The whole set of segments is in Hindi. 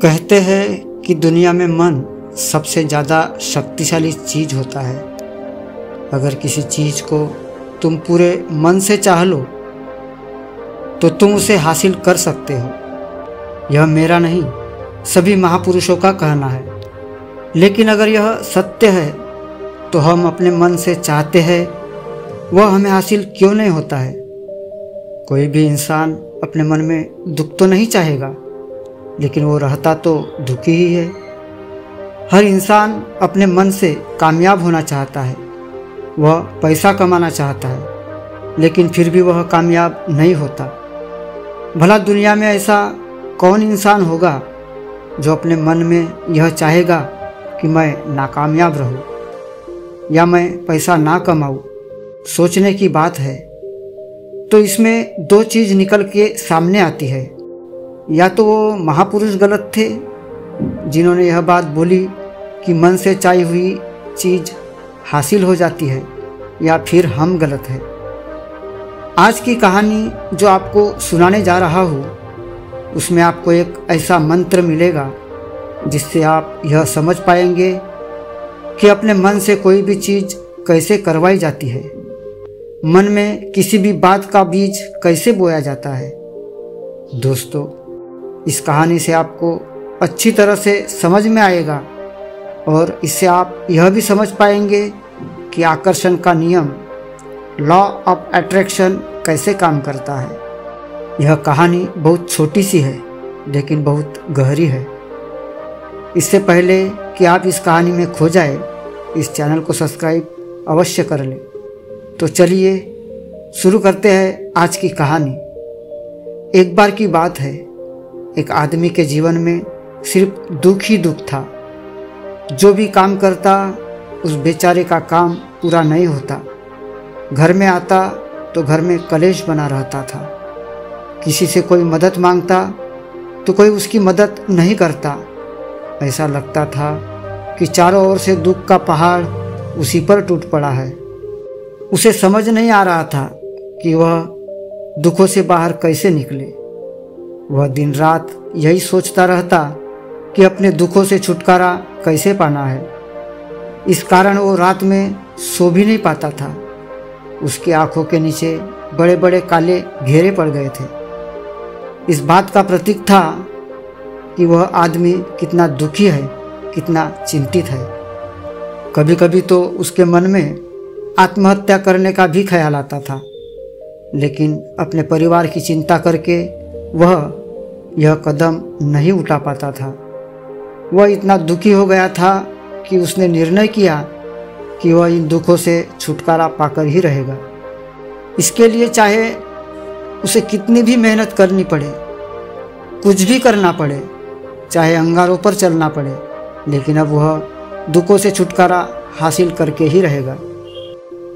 कहते हैं कि दुनिया में मन सबसे ज़्यादा शक्तिशाली चीज़ होता है। अगर किसी चीज़ को तुम पूरे मन से चाह लो तो तुम उसे हासिल कर सकते हो। यह मेरा नहीं, सभी महापुरुषों का कहना है। लेकिन अगर यह सत्य है तो हम अपने मन से चाहते हैं वह हमें हासिल क्यों नहीं होता है। कोई भी इंसान अपने मन में दुख तो नहीं चाहेगा, लेकिन वो रहता तो दुखी ही है। हर इंसान अपने मन से कामयाब होना चाहता है, वह पैसा कमाना चाहता है, लेकिन फिर भी वह कामयाब नहीं होता। भला दुनिया में ऐसा कौन इंसान होगा जो अपने मन में यह चाहेगा कि मैं नाकामयाब रहूं या मैं पैसा ना कमाऊं। सोचने की बात है। तो इसमें दो चीज़ निकल के सामने आती है। या तो वो महापुरुष गलत थे जिन्होंने यह बात बोली कि मन से चाही हुई चीज़ हासिल हो जाती है, या फिर हम गलत हैं। आज की कहानी जो आपको सुनाने जा रहा हूँ उसमें आपको एक ऐसा मंत्र मिलेगा जिससे आप यह समझ पाएंगे कि अपने मन से कोई भी चीज़ कैसे करवाई जाती है, मन में किसी भी बात का बीज कैसे बोया जाता है। दोस्तों, इस कहानी से आपको अच्छी तरह से समझ में आएगा और इससे आप यह भी समझ पाएंगे कि आकर्षण का नियम, लॉ ऑफ अट्रैक्शन, कैसे काम करता है। यह कहानी बहुत छोटी सी है लेकिन बहुत गहरी है। इससे पहले कि आप इस कहानी में खो जाए, इस चैनल को सब्सक्राइब अवश्य कर लें। तो चलिए शुरू करते हैं आज की कहानी। एक बार की बात है, एक आदमी के जीवन में सिर्फ दुख ही दुख था। जो भी काम करता उस बेचारे का काम पूरा नहीं होता। घर में आता तो घर में कलेश बना रहता था। किसी से कोई मदद मांगता तो कोई उसकी मदद नहीं करता। ऐसा लगता था कि चारों ओर से दुख का पहाड़ उसी पर टूट पड़ा है। उसे समझ नहीं आ रहा था कि वह दुखों से बाहर कैसे निकले। वह दिन रात यही सोचता रहता कि अपने दुखों से छुटकारा कैसे पाना है। इस कारण वो रात में सो भी नहीं पाता था। उसकी आंखों के नीचे बड़े बड़े काले घेरे पड़ गए थे। इस बात का प्रतीक था कि वह आदमी कितना दुखी है, कितना चिंतित है। कभी कभी तो उसके मन में आत्महत्या करने का भी ख्याल आता था, लेकिन अपने परिवार की चिंता करके वह यह कदम नहीं उठा पाता था। वह इतना दुखी हो गया था कि उसने निर्णय किया कि वह इन दुखों से छुटकारा पाकर ही रहेगा। इसके लिए चाहे उसे कितनी भी मेहनत करनी पड़े, कुछ भी करना पड़े, चाहे अंगारों पर चलना पड़े, लेकिन अब वह दुखों से छुटकारा हासिल करके ही रहेगा।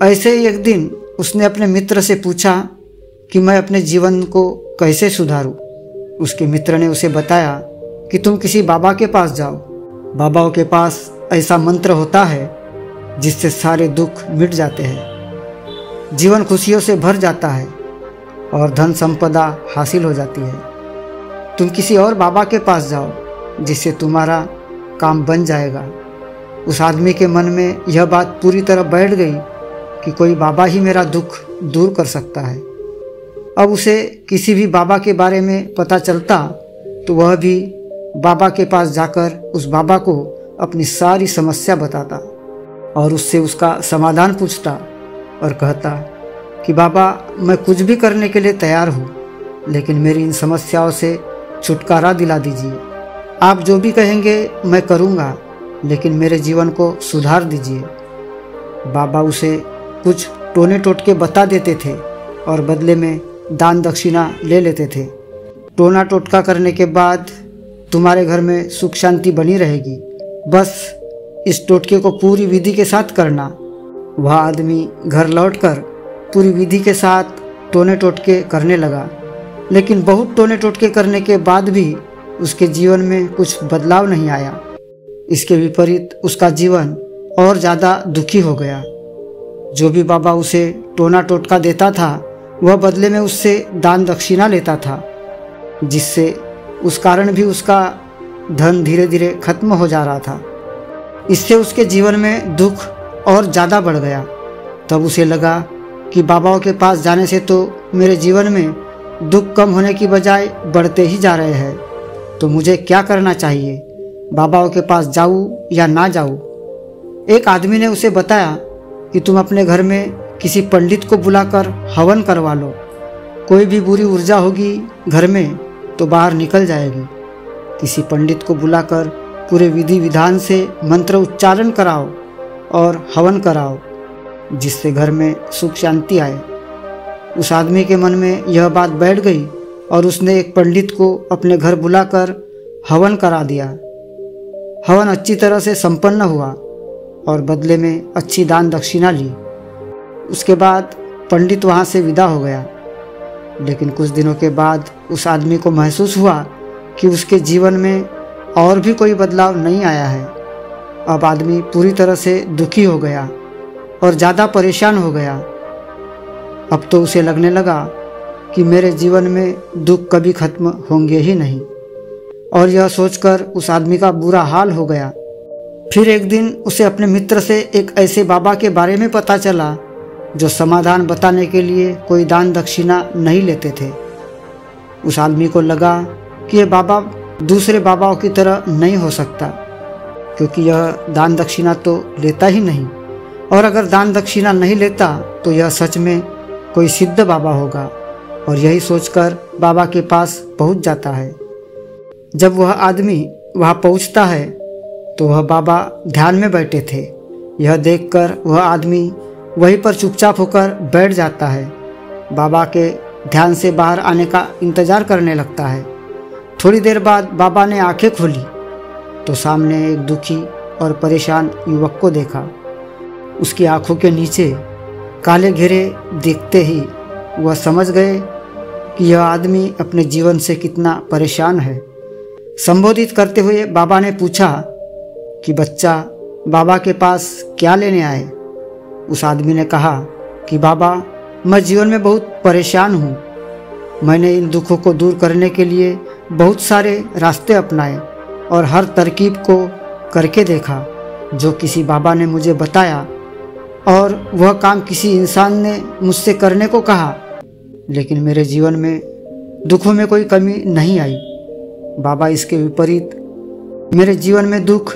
ऐसे ही एक दिन उसने अपने मित्र से पूछा कि मैं अपने जीवन को कैसे सुधारूं। उसके मित्र ने उसे बताया कि तुम किसी बाबा के पास जाओ। बाबाओं के पास ऐसा मंत्र होता है जिससे सारे दुख मिट जाते हैं, जीवन खुशियों से भर जाता है और धन संपदा हासिल हो जाती है। तुम किसी और बाबा के पास जाओ जिससे तुम्हारा काम बन जाएगा। उस आदमी के मन में यह बात पूरी तरह बैठ गई कि कोई बाबा ही मेरा दुख दूर कर सकता है। अब उसे किसी भी बाबा के बारे में पता चलता तो वह भी बाबा के पास जाकर उस बाबा को अपनी सारी समस्या बताता और उससे उसका समाधान पूछता और कहता कि बाबा, मैं कुछ भी करने के लिए तैयार हूँ, लेकिन मेरी इन समस्याओं से छुटकारा दिला दीजिए। आप जो भी कहेंगे मैं करूँगा, लेकिन मेरे जीवन को सुधार दीजिए। बाबा उसे कुछ टोने टोटके बता देते थे और बदले में दान दक्षिणा ले लेते थे। टोना टोटका करने के बाद तुम्हारे घर में सुख शांति बनी रहेगी, बस इस टोटके को पूरी विधि के साथ करना। वह आदमी घर लौटकर पूरी विधि के साथ टोने टोटके करने लगा, लेकिन बहुत टोने टोटके करने के बाद भी उसके जीवन में कुछ बदलाव नहीं आया। इसके विपरीत उसका जीवन और ज़्यादा दुखी हो गया। जो भी बाबा उसे टोना टोटका देता था वह बदले में उससे दान दक्षिणा लेता था, जिससे उस कारण भी उसका धन धीरे धीरे खत्म हो जा रहा था। इससे उसके जीवन में दुख और ज़्यादा बढ़ गया। तब उसे लगा कि बाबाओं के पास जाने से तो मेरे जीवन में दुख कम होने की बजाय बढ़ते ही जा रहे हैं। तो मुझे क्या करना चाहिए? बाबाओं के पास जाऊँ या ना जाऊँ? एक आदमी ने उसे बताया कि तुम अपने घर में किसी पंडित को बुलाकर हवन करवा लो। कोई भी बुरी ऊर्जा होगी घर में तो बाहर निकल जाएगी। किसी पंडित को बुलाकर पूरे विधि विधान से मंत्र उच्चारण कराओ और हवन कराओ, जिससे घर में सुख शांति आए। उस आदमी के मन में यह बात बैठ गई और उसने एक पंडित को अपने घर बुलाकर हवन करा दिया। हवन अच्छी तरह से संपन्न हुआ और बदले में अच्छी दान दक्षिणा ली। उसके बाद पंडित वहाँ से विदा हो गया। लेकिन कुछ दिनों के बाद उस आदमी को महसूस हुआ कि उसके जीवन में और भी कोई बदलाव नहीं आया है। अब आदमी पूरी तरह से दुखी हो गया और ज़्यादा परेशान हो गया। अब तो उसे लगने लगा कि मेरे जीवन में दुख कभी खत्म होंगे ही नहीं, और यह सोचकर उस आदमी का बुरा हाल हो गया। फिर एक दिन उसे अपने मित्र से एक ऐसे बाबा के बारे में पता चला जो समाधान बताने के लिए कोई दान दक्षिणा नहीं लेते थे। उस आदमी को लगा कि यह बाबा दूसरे बाबाओं की तरह नहीं हो सकता, क्योंकि यह दान दक्षिणा तो लेता ही नहीं, और अगर दान दक्षिणा नहीं लेता तो यह सच में कोई सिद्ध बाबा होगा। और यही सोचकर बाबा के पास पहुंच जाता है। जब वह आदमी वहां पहुंचता है तो वह बाबा ध्यान में बैठे थे। यह देखकर वह आदमी वहीं पर चुपचाप होकर बैठ जाता है। बाबा के ध्यान से बाहर आने का इंतजार करने लगता है। थोड़ी देर बाद बाबा ने आंखें खोली तो सामने एक दुखी और परेशान युवक को देखा। उसकी आंखों के नीचे काले घेरे देखते ही वह समझ गए कि यह आदमी अपने जीवन से कितना परेशान है। संबोधित करते हुए बाबा ने पूछा कि बच्चा, बाबा के पास क्या लेने आए? उस आदमी ने कहा कि बाबा, मैं जीवन में बहुत परेशान हूँ। मैंने इन दुखों को दूर करने के लिए बहुत सारे रास्ते अपनाए और हर तरकीब को करके देखा जो किसी बाबा ने मुझे बताया, और वह काम किसी इंसान ने मुझसे करने को कहा, लेकिन मेरे जीवन में दुखों में कोई कमी नहीं आई। बाबा, इसके विपरीत मेरे जीवन में दुख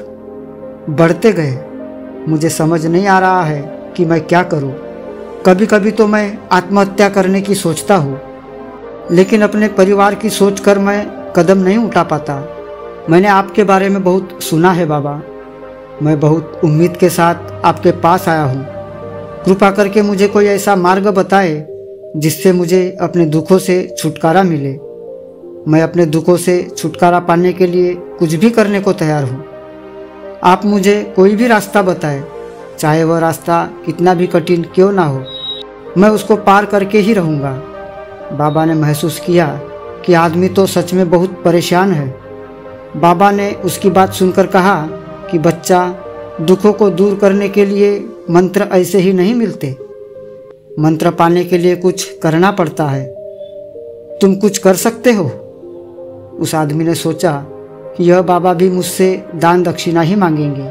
बढ़ते गए। मुझे समझ नहीं आ रहा है कि मैं क्या करूं। कभी कभी तो मैं आत्महत्या करने की सोचता हूं, लेकिन अपने परिवार की सोचकर मैं कदम नहीं उठा पाता। मैंने आपके बारे में बहुत सुना है बाबा। मैं बहुत उम्मीद के साथ आपके पास आया हूं। कृपा करके मुझे कोई ऐसा मार्ग बताए जिससे मुझे अपने दुखों से छुटकारा मिले। मैं अपने दुखों से छुटकारा पाने के लिए कुछ भी करने को तैयार हूँ। आप मुझे कोई भी रास्ता बताएं, चाहे वह रास्ता कितना भी कठिन क्यों ना हो, मैं उसको पार करके ही रहूँगा। बाबा ने महसूस किया कि आदमी तो सच में बहुत परेशान है। बाबा ने उसकी बात सुनकर कहा कि बच्चा, दुखों को दूर करने के लिए मंत्र ऐसे ही नहीं मिलते। मंत्र पाने के लिए कुछ करना पड़ता है। तुम कुछ कर सकते हो? उस आदमी ने सोचा कि यह बाबा भी मुझसे दान दक्षिणा ही मांगेंगे,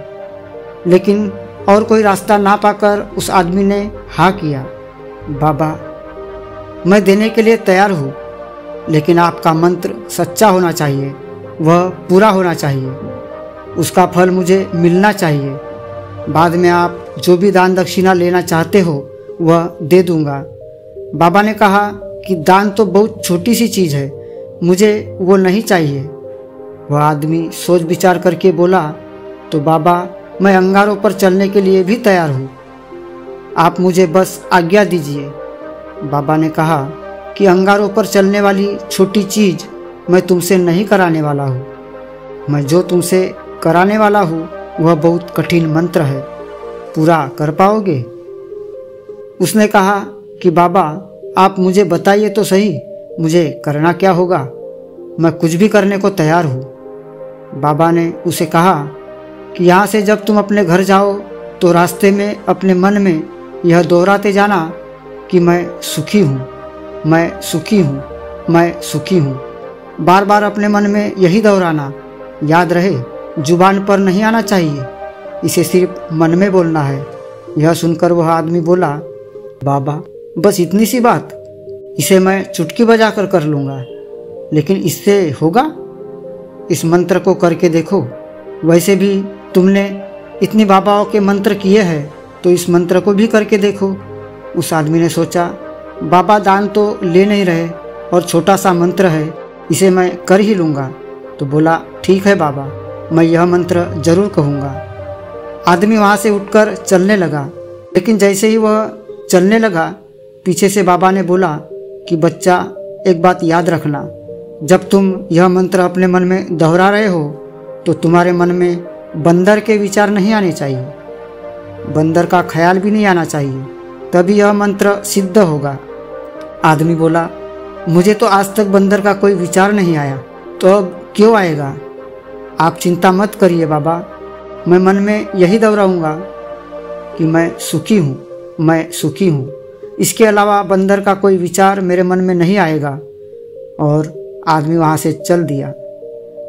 लेकिन और कोई रास्ता ना पाकर उस आदमी ने हाँ किया। बाबा, मैं देने के लिए तैयार हूँ, लेकिन आपका मंत्र सच्चा होना चाहिए, वह पूरा होना चाहिए, उसका फल मुझे मिलना चाहिए। बाद में आप जो भी दान दक्षिणा लेना चाहते हो वह दे दूंगा। बाबा ने कहा कि दान तो बहुत छोटी सी चीज़ है, मुझे वो नहीं चाहिए। वह आदमी सोच विचार करके बोला, तो बाबा, मैं अंगारों पर चलने के लिए भी तैयार हूँ, आप मुझे बस आज्ञा दीजिए। बाबा ने कहा कि अंगारों पर चलने वाली छोटी चीज़ मैं तुमसे नहीं कराने वाला हूँ। मैं जो तुमसे कराने वाला हूँ वह बहुत कठिन मंत्र है, पूरा कर पाओगे? उसने कहा कि बाबा, आप मुझे बताइए तो सही, मुझे करना क्या होगा? मैं कुछ भी करने को तैयार हूँ। बाबा ने उसे कहा कि यहाँ से जब तुम अपने घर जाओ तो रास्ते में अपने मन में यह दोहराते जाना कि मैं सुखी हूँ, मैं सुखी हूँ, मैं सुखी हूँ। बार बार अपने मन में यही दोहराना। याद रहे, जुबान पर नहीं आना चाहिए, इसे सिर्फ मन में बोलना है। यह सुनकर वह आदमी बोला, बाबा बस इतनी सी बात, इसे मैं चुटकी बजाकर कर लूँगा, लेकिन इससे होगा? इस मंत्र को करके देखो। वैसे भी तुमने इतनी बाबाओं के मंत्र किए हैं, तो इस मंत्र को भी करके देखो। उस आदमी ने सोचा, बाबा दान तो ले नहीं रहे और छोटा सा मंत्र है, इसे मैं कर ही लूँगा। तो बोला, ठीक है बाबा, मैं यह मंत्र जरूर कहूँगा। आदमी वहाँ से उठकर चलने लगा, लेकिन जैसे ही वह चलने लगा, पीछे से बाबा ने बोला कि बच्चा, एक बात याद रखना, जब तुम यह मंत्र अपने मन में दोहरा रहे हो तो तुम्हारे मन में बंदर के विचार नहीं आने चाहिए, बंदर का ख्याल भी नहीं आना चाहिए, तभी यह मंत्र सिद्ध होगा। आदमी बोला, मुझे तो आज तक बंदर का कोई विचार नहीं आया, तो अब क्यों आएगा? आप चिंता मत करिए बाबा, मैं मन में यही दोहराऊंगा कि मैं सुखी हूँ, मैं सुखी हूँ। इसके अलावा बंदर का कोई विचार मेरे मन में नहीं आएगा। और आदमी वहाँ से चल दिया।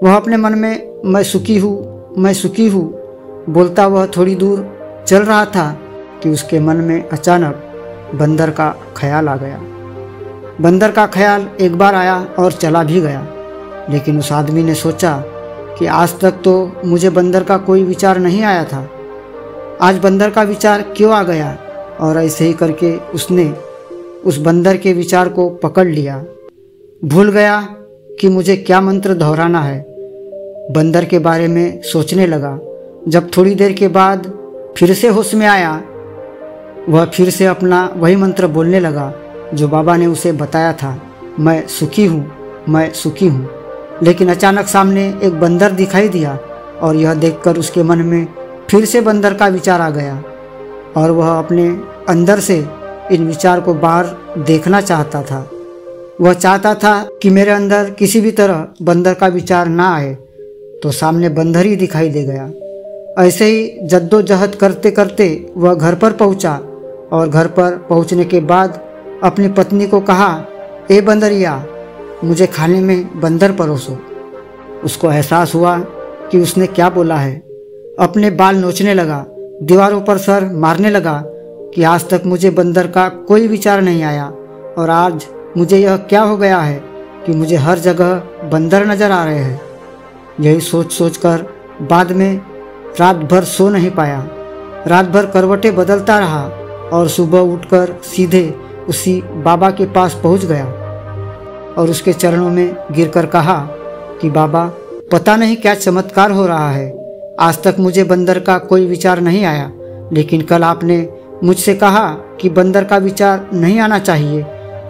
वह अपने मन में मैं सुखी हूँ, मैं सुखी हूँ बोलता वह थोड़ी दूर चल रहा था कि उसके मन में अचानक बंदर का ख्याल आ गया। बंदर का ख्याल एक बार आया और चला भी गया, लेकिन उस आदमी ने सोचा कि आज तक तो मुझे बंदर का कोई विचार नहीं आया था, आज बंदर का विचार क्यों आ गया? और ऐसे ही करके उसने उस बंदर के विचार को पकड़ लिया। भूल गया कि मुझे क्या मंत्र दोहराना है। बंदर के बारे में सोचने लगा। जब थोड़ी देर के बाद फिर से होश में आया, वह फिर से अपना वही मंत्र बोलने लगा जो बाबा ने उसे बताया था, मैं सुखी हूँ, मैं सुखी हूँ। लेकिन अचानक सामने एक बंदर दिखाई दिया और यह देखकर उसके मन में फिर से बंदर का विचार आ गया और वह अपने अंदर से इन विचार को बाहर देखना चाहता था। वह चाहता था कि मेरे अंदर किसी भी तरह बंदर का विचार ना आए, तो सामने बंदर ही दिखाई दे गया। ऐसे ही जद्दोजहद करते करते वह घर पर पहुंचा और घर पर पहुंचने के बाद अपनी पत्नी को कहा, ए बंदरिया, मुझे खाने में बंदर परोसो। उसको एहसास हुआ कि उसने क्या बोला है। अपने बाल नोचने लगा, दीवारों पर सर मारने लगा कि आज तक मुझे बंदर का कोई विचार नहीं आया और आज मुझे यह क्या हो गया है कि मुझे हर जगह बंदर नजर आ रहे हैं। यही सोच सोच कर बाद में रात भर सो नहीं पाया। रात भर करवटें बदलता रहा और सुबह उठकर सीधे उसी बाबा के पास पहुंच गया और उसके चरणों में गिरकर कहा कि बाबा, पता नहीं क्या चमत्कार हो रहा है, आज तक मुझे बंदर का कोई विचार नहीं आया, लेकिन कल आपने मुझसे कहा कि बंदर का विचार नहीं आना चाहिए,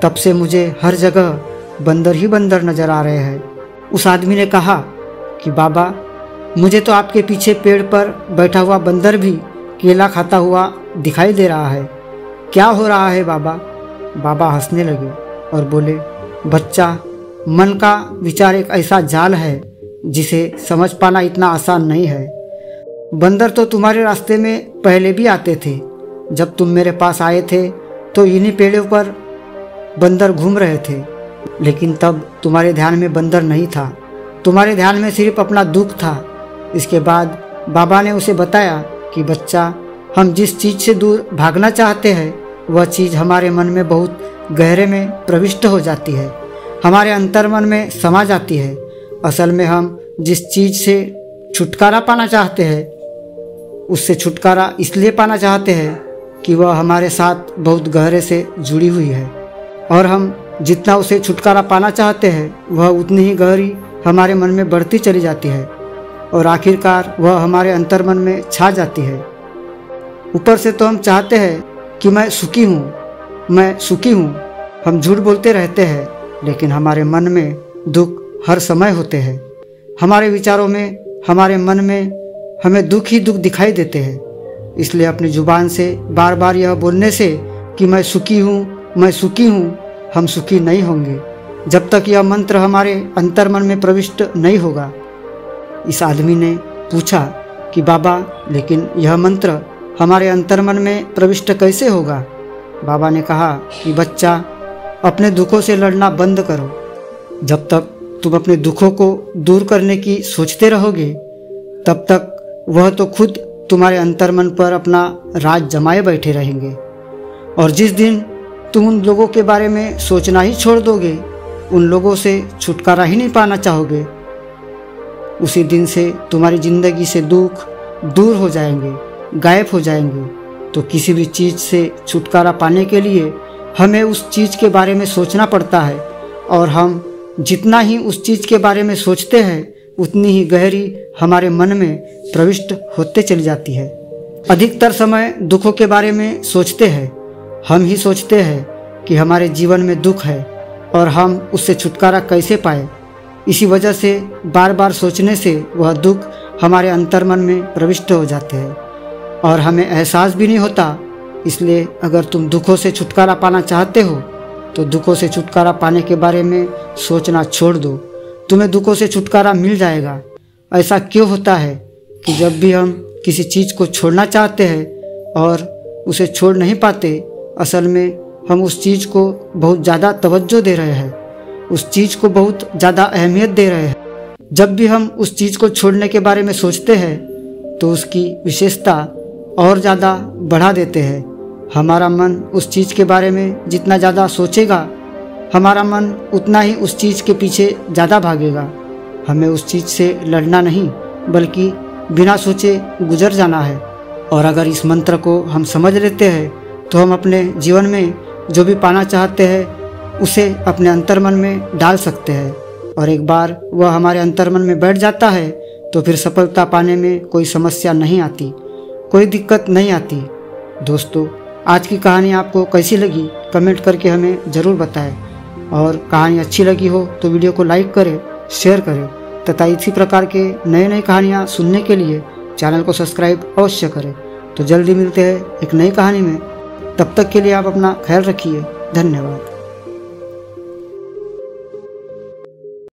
तब से मुझे हर जगह बंदर ही बंदर नजर आ रहे हैं। उस आदमी ने कहा कि बाबा, मुझे तो आपके पीछे पेड़ पर बैठा हुआ बंदर भी केला खाता हुआ दिखाई दे रहा है, क्या हो रहा है बाबा? बाबा हंसने लगे और बोले, बच्चा, मन का विचार एक ऐसा जाल है जिसे समझ पाना इतना आसान नहीं है। बंदर तो तुम्हारे रास्ते में पहले भी आते थे। जब तुम मेरे पास आए थे तो इन्हीं पेड़ों पर बंदर घूम रहे थे, लेकिन तब तुम्हारे ध्यान में बंदर नहीं था, तुम्हारे ध्यान में सिर्फ अपना दुख था। इसके बाद बाबा ने उसे बताया कि बच्चा, हम जिस चीज़ से दूर भागना चाहते हैं वह चीज़ हमारे मन में बहुत गहरे में प्रविष्ट हो जाती है, हमारे अंतर्मन में समा जाती है। असल में हम जिस चीज़ से छुटकारा पाना चाहते हैं उससे छुटकारा इसलिए पाना चाहते हैं कि वह हमारे साथ बहुत गहरे से जुड़ी हुई है, और हम जितना उसे छुटकारा पाना चाहते हैं वह उतनी ही गहरी हमारे मन में बढ़ती चली जाती है और आखिरकार वह हमारे अंतर्मन में छा जाती है। ऊपर से तो हम चाहते हैं कि मैं सुखी हूँ, मैं सुखी हूँ, हम झूठ बोलते रहते हैं, लेकिन हमारे मन में दुख हर समय होते हैं। हमारे विचारों में, हमारे मन में हमें दुख ही दुख दिखाई देते हैं। इसलिए अपनी जुबान से बार बार यह बोलने से कि मैं सुखी हूँ, मैं सुखी हूँ, हम सुखी नहीं होंगे जब तक यह मंत्र हमारे अंतर्मन में प्रविष्ट नहीं होगा। इस आदमी ने पूछा कि बाबा, लेकिन यह मंत्र हमारे अंतर्मन में प्रविष्ट कैसे होगा? बाबा ने कहा कि बच्चा, अपने दुखों से लड़ना बंद करो। जब तक तुम अपने दुखों को दूर करने की सोचते रहोगे, तब तक वह तो खुद तुम्हारे अंतर्मन पर अपना राज जमाए बैठे रहेंगे। और जिस दिन तुम उन लोगों के बारे में सोचना ही छोड़ दोगे, उन लोगों से छुटकारा ही नहीं पाना चाहोगे, उसी दिन से तुम्हारी ज़िंदगी से दुख दूर हो जाएंगे, गायब हो जाएंगे। तो किसी भी चीज़ से छुटकारा पाने के लिए हमें उस चीज़ के बारे में सोचना पड़ता है, और हम जितना ही उस चीज़ के बारे में सोचते हैं उतनी ही गहरी हमारे मन में प्रविष्ट होते चली जाती है। अधिकतर समय दुखों के बारे में सोचते हैं, हम ही सोचते हैं कि हमारे जीवन में दुख है और हम उससे छुटकारा कैसे पाए। इसी वजह से बार बार सोचने से वह दुख हमारे अंतर्मन में प्रविष्ट हो जाते हैं और हमें एहसास भी नहीं होता। इसलिए अगर तुम दुखों से छुटकारा पाना चाहते हो तो दुखों से छुटकारा पाने के बारे में सोचना छोड़ दो, तुम्हें दुखों से छुटकारा मिल जाएगा। ऐसा क्यों होता है कि जब भी हम किसी चीज़ को छोड़ना चाहते हैं और उसे छोड़ नहीं पाते, असल में हम उस चीज़ को बहुत ज़्यादा तवज्जो दे रहे हैं, उस चीज़ को बहुत ज़्यादा अहमियत दे रहे हैं। जब भी हम उस चीज़ को छोड़ने के बारे में सोचते हैं तो उसकी विशेषता और ज़्यादा बढ़ा देते हैं। हमारा मन उस चीज़ के बारे में जितना ज़्यादा सोचेगा, हमारा मन उतना ही उस चीज़ के पीछे ज़्यादा भागेगा। हमें उस चीज़ से लड़ना नहीं, बल्कि बिना सोचे गुजर जाना है। और अगर इस मंत्र को हम समझ लेते हैं तो हम अपने जीवन में जो भी पाना चाहते हैं उसे अपने अंतर्मन में डाल सकते हैं, और एक बार वह हमारे अंतर्मन में बैठ जाता है तो फिर सफलता पाने में कोई समस्या नहीं आती, कोई दिक्कत नहीं आती। दोस्तों, आज की कहानी आपको कैसी लगी कमेंट करके हमें ज़रूर बताएं, और कहानी अच्छी लगी हो तो वीडियो को लाइक करें, शेयर करें तथा इसी प्रकार के नए नई कहानियाँ सुनने के लिए चैनल को सब्सक्राइब अवश्य करें। तो जल्दी मिलते हैं एक नई कहानी में, तब तक के लिए आप अपना ख्याल रखिए। धन्यवाद।